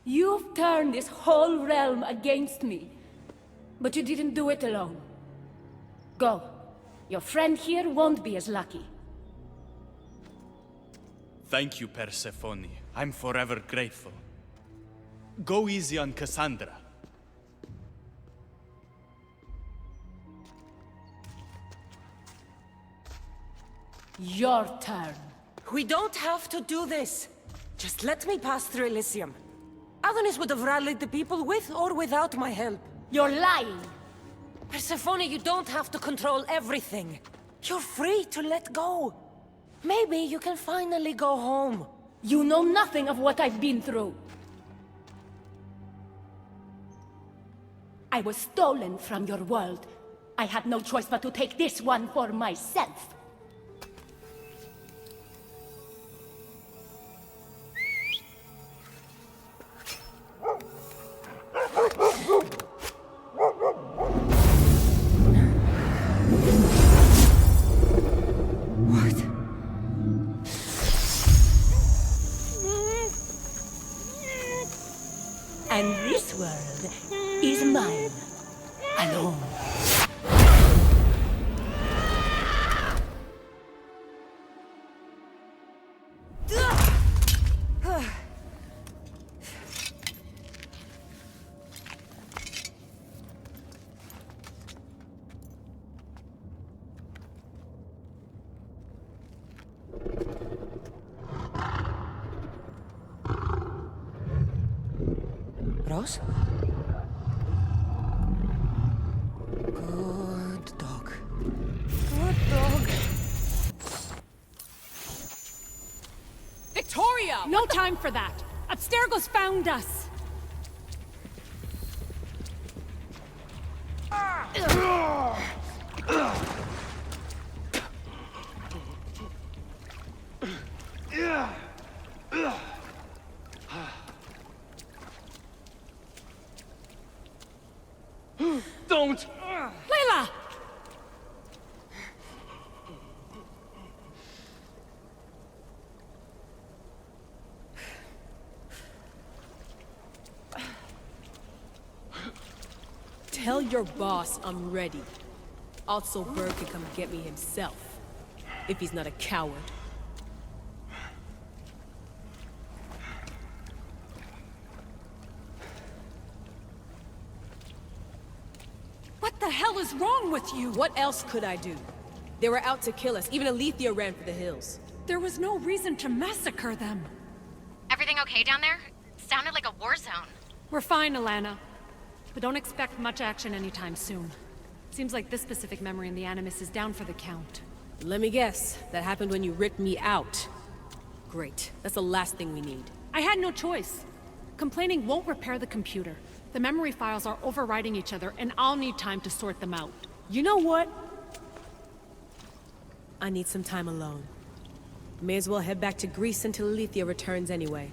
You've turned this whole realm against me. But you didn't do it alone. Go. Your friend here won't be as lucky. Thank you, Persephone. I'm forever grateful. Go easy on Cassandra. Your turn. We don't have to do this. Just let me pass through Elysium. Adonis would have rallied the people with or without my help. You're lying. Persephone, you don't have to control everything. You're free to let go. Maybe you can finally go home. You know nothing of what I've been through. I was stolen from your world. I had no choice but to take this one for myself. And this world is mine, alone. Rose? Good dog. Good dog. Victoria! No time for that! Abstergo's found us! Don't! Layla! Tell your boss I'm ready. Also, Bird can come get me himself. If he's not a coward. What the hell is wrong with you? What else could I do? They were out to kill us. Even Alethea ran for the hills. There was no reason to massacre them. Everything okay down there? It sounded like a war zone. We're fine, Alana. But don't expect much action anytime soon. Seems like this specific memory in the Animus is down for the count. Let me guess. That happened when you ripped me out. Great. That's the last thing we need. I had no choice. Complaining won't repair the computer. The memory files are overriding each other, and I'll need time to sort them out. You know what? I need some time alone. May as well head back to Greece until Alethea returns anyway.